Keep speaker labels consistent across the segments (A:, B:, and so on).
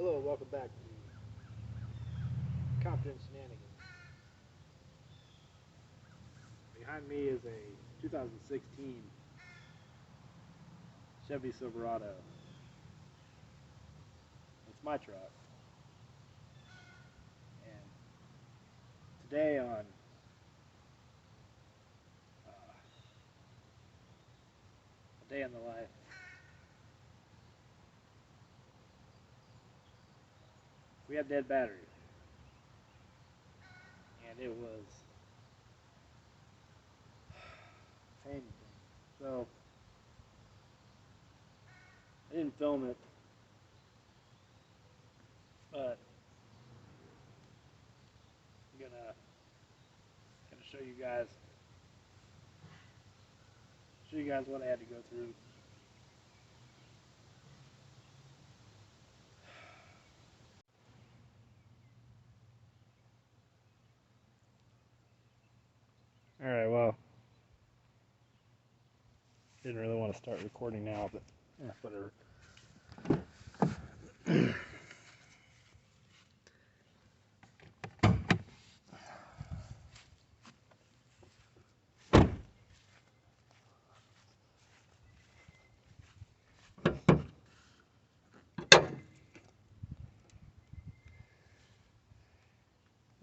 A: Hello, welcome back to Compton Shenanigans. Behind me is a 2016 Chevy Silverado. It's my truck. And today on a day in the life, we had dead battery. And it was painful. So I didn't film it, but I'm gonna show you guys what I had to go through. Alright, well, didn't really want to start recording now, but whatever.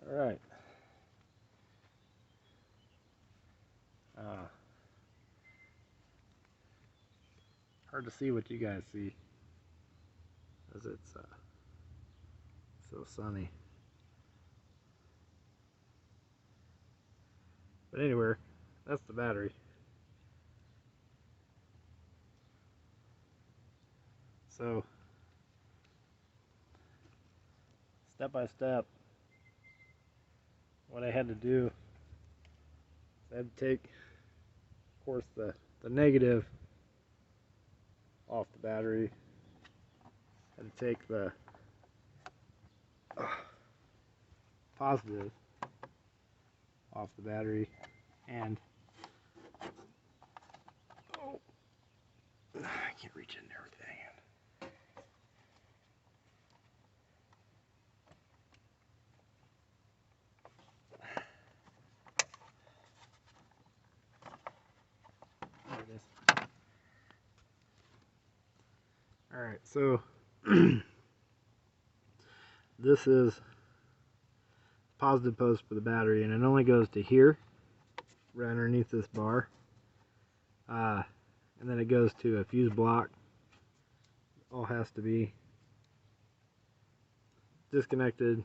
A: Alright. Hard to see what you guys see as it's so sunny. But anyway, that's the battery. So, step by step, what I had to do is I had to take, of course, the negative off the battery. I had to take the positive off the battery, and I can't reach in there with that hand. There it is. Alright, so this is positive post for the battery, and it only goes to here, right underneath this bar. And then it goes to a fuse block. All has to be disconnected.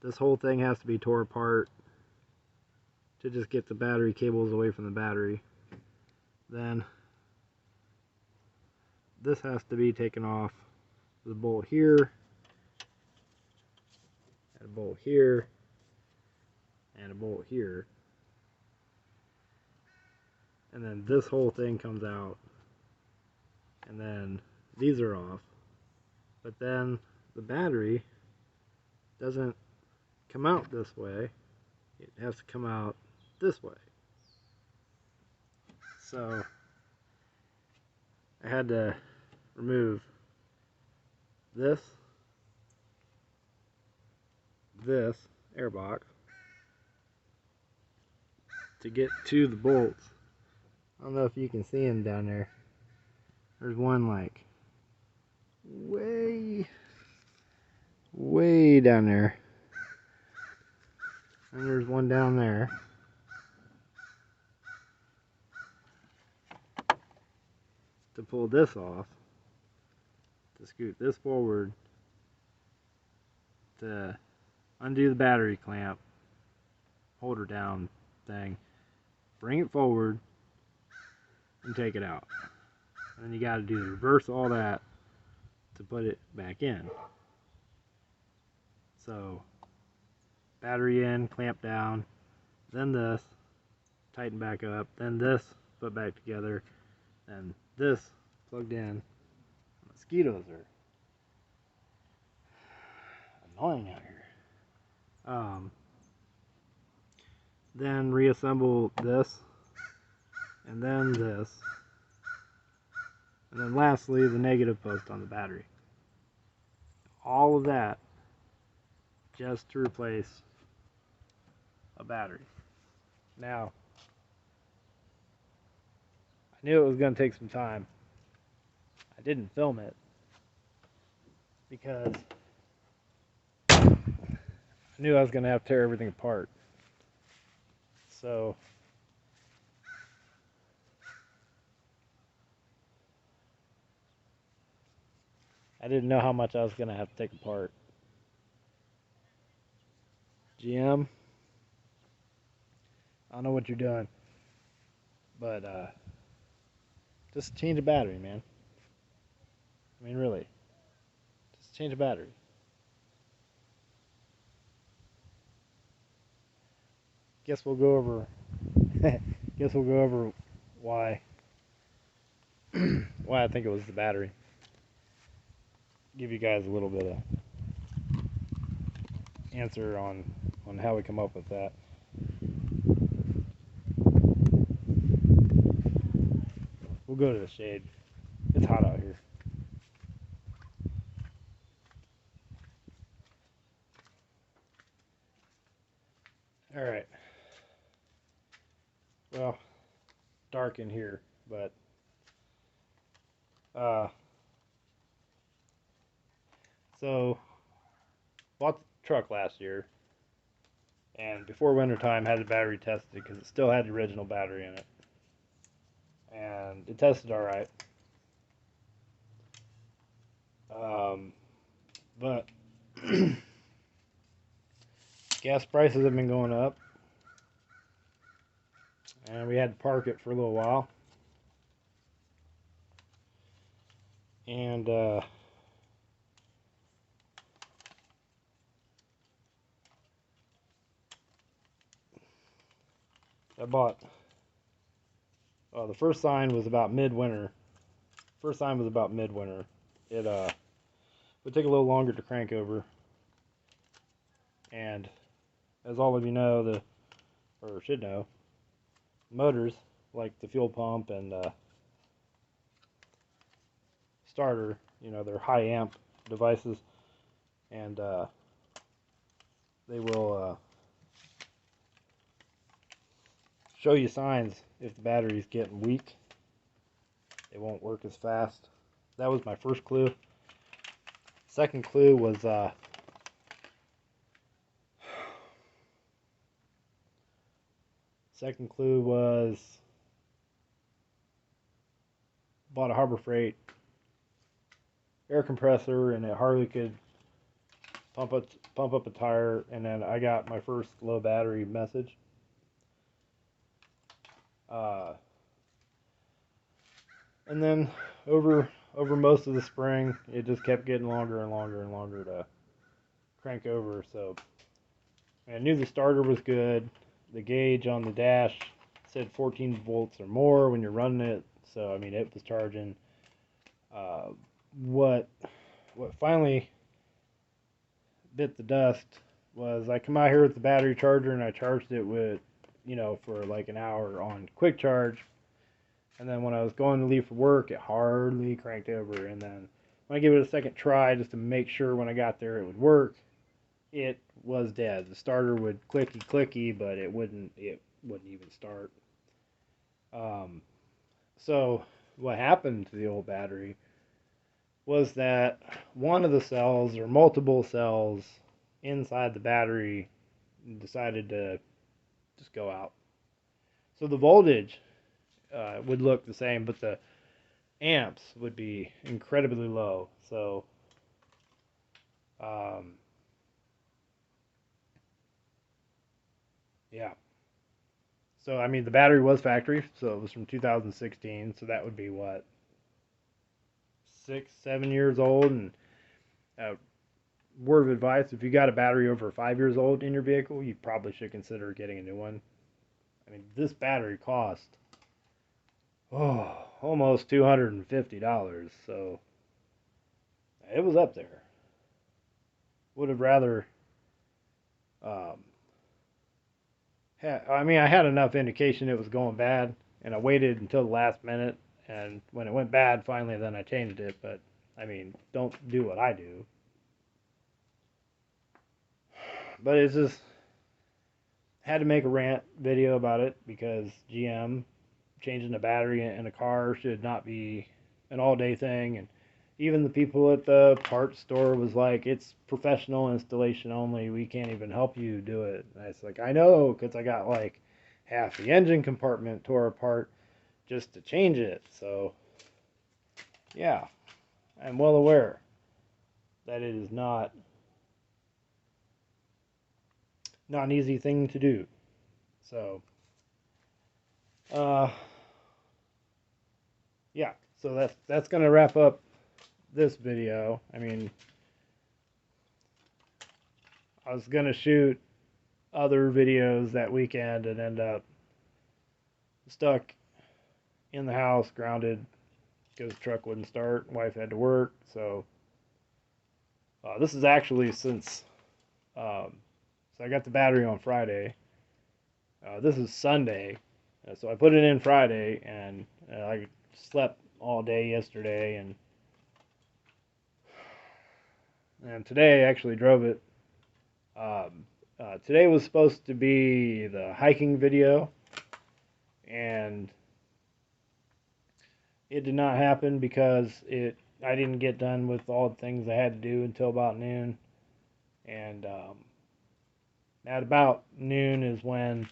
A: This whole thing has to be tore apart to just get the battery cables away from the battery. Then this has to be taken off. There's a bolt here, and a bolt here, and a bolt here. And then this whole thing comes out, and then these are off. But then the battery doesn't come out this way. It has to come out this way. So I had to remove this airbox to get to the bolts. I don't know if you can see them down there. There's one like way down there, and there's one down there. To pull this off, to scoot this forward, to undo the battery clamp, holder down thing, bring it forward, and take it out. And then you got to do the reverse all that to put it back in. So, battery in, clamp down, then this, tighten back up, then this, put back together, and this plugged in. Mosquitoes are annoying out here. Then reassemble this, and then this, and then lastly the negative post on the battery. all of that just to replace a battery. Now, I knew it was going to take some time. I didn't film it because I knew I was going to have to tear everything apart. So I didn't know how much I was going to have to take apart. GM, I don't know what you're doing, but just change a battery, man. I mean, really, just change a battery. Guess we'll go over. Guess we'll go over why why I think it was the battery. Give you guys a little bit of answer on how we come up with that. We'll go to the shade. It's hot out here. All right. Well, dark in here, but so bought the truck last year, and before wintertime had the battery tested because it still had the original battery in it, and it tested all right. But gas prices have been going up, and we had to park it for a little while. And I bought. The first sign was about midwinter. First sign was about midwinter. It would take a little longer to crank over, and as all of you know, or should know, motors like the fuel pump and starter, they're high amp devices, and they will show you signs if the battery's getting weak. It won't work as fast. That was my first clue. Second clue was bought a Harbor Freight air compressor, and it hardly could pump up a tire, and then I got my first low battery message. And then over most of the spring, it just kept getting longer and longer and longer to crank over. So I knew the starter was good. The gauge on the dash said 14 volts or more when you're running it. So I mean, it was charging. What finally bit the dust was I come out here with the battery charger, and I charged it with, for like an hour on quick charge. And then when I was going to leave for work, it hardly cranked over. And then when I gave it a second try just to make sure when I got there it would work, it was dead. The starter would clicky, but it wouldn't even start. So what happened to the old battery was that one of the cells, or multiple cells inside the battery, decided to just go out. So the voltage would look the same, but the amps would be incredibly low. So yeah. So I mean, the battery was factory, so it was from 2016. So that would be what, 6-7 years old. And word of advice: if you got a battery over 5 years old in your vehicle, you probably should consider getting a new one. I mean, this battery cost almost $250, so it was up there. Would have rather. I had enough indication it was going bad, and I waited until the last minute, and when it went bad, finally, then I changed it. But I mean, don't do what I do. but it's just had to make a rant video about it because GM changing the battery in a car should not be an all-day thing, and even the people at the parts store was like, it's professional installation only, we can't even help you do it. And I was like, I know, because I got like half the engine compartment tore apart just to change it. So yeah, I'm well aware that it is not an easy thing to do. So uh yeah, so that's gonna wrap up this video. I mean, I was gonna shoot other videos that weekend and end up stuck in the house, grounded, because the truck wouldn't start. Wife had to work, so this is actually since so I got the battery on Friday. This is Sunday, so I put it in Friday, and I slept all day yesterday, and today I actually drove it. Today was supposed to be the hiking video, and it did not happen because I didn't get done with all the things I had to do until about noon, and at about noon is when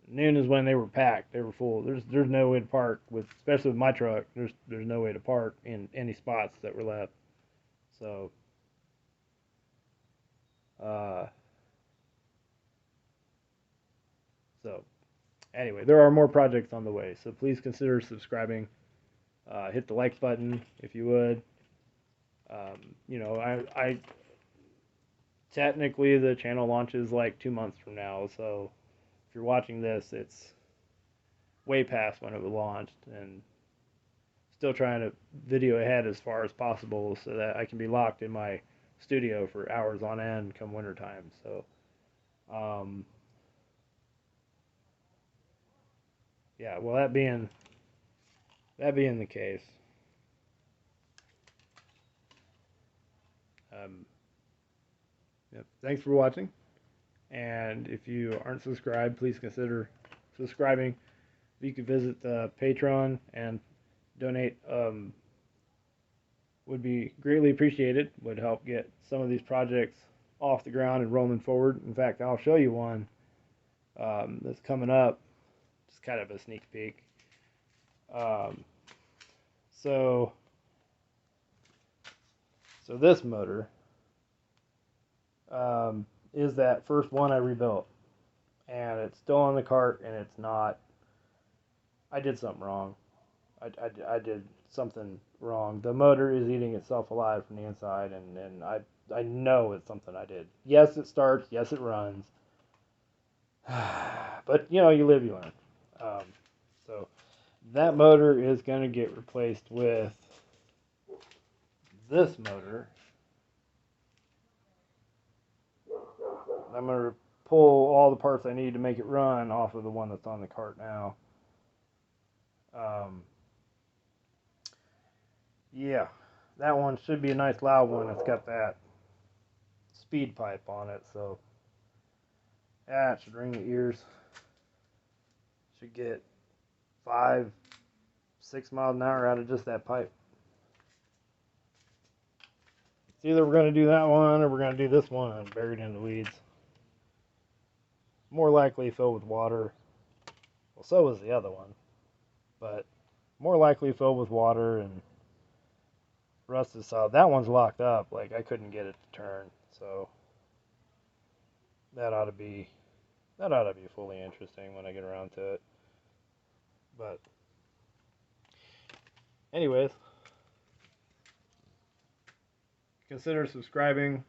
A: they were packed. They were full. There's no way to park especially with my truck. There's no way to park in any spots that were left. So uh, so anyway, there are more projects on the way. So please consider subscribing. Hit the like button if you would. I technically the channel launches like 2 months from now. So if you're watching this, it's way past when it was launched, and still trying to video ahead as far as possible so that I can be locked in my studio for hours on end come wintertime. So, yeah. Well, that being the case, yep, thanks for watching. And if you aren't subscribed, please consider subscribing. You could visit the Patreon and donate. Would be greatly appreciated. Would help get some of these projects off the ground and rolling forward. In fact, I'll show you one that's coming up. Just kind of a sneak peek. Um, so this motor is that first one I rebuilt, and it's still on the cart, and it's not. I did something wrong. I did something wrong. The motor is eating itself alive from the inside, and I know it's something I did. Yes, it starts. Yes, it runs. But you live, you learn. So that motor is going to get replaced with this motor. I'm going to pull all the parts I need to make it run off of the one that's on the cart now. Yeah, that one should be a nice loud one. It's got that speed pipe on it, so it should ring the ears. Should get 5-6 miles an hour out of just that pipe. It's either we're going to do that one or we're going to do this one buried in the weeds. More likely filled with water. Well, so was the other one, but more likely filled with water and rusted solid. That one's locked up. Like, I couldn't get it to turn, so that ought to be fully interesting when I get around to it. But anyways, consider subscribing.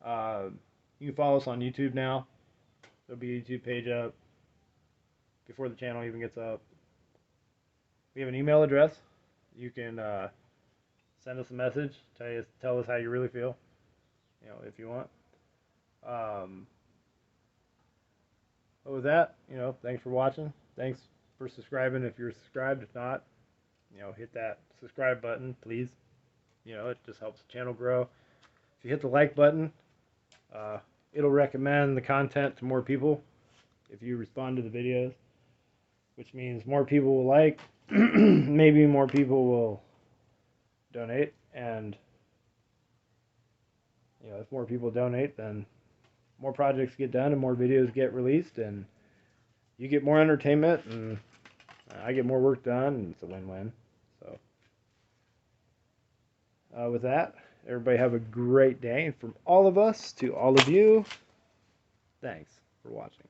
A: You can follow us on YouTube now. There'll be a YouTube page up before the channel even gets up. We have an email address. You can send us a message. Tell us how you really feel. If you want. But with that, thanks for watching. Thanks for subscribing if you're subscribed. If not, hit that subscribe button, please. It just helps the channel grow. if you hit the like button, it'll recommend the content to more people if you respond to the videos, which means more people will like, maybe more people will donate, and if more people donate, then more projects get done and more videos get released, and you get more entertainment and I get more work done, and it's a win-win. So with that, everybody have a great day, and from all of us to all of you, thanks for watching.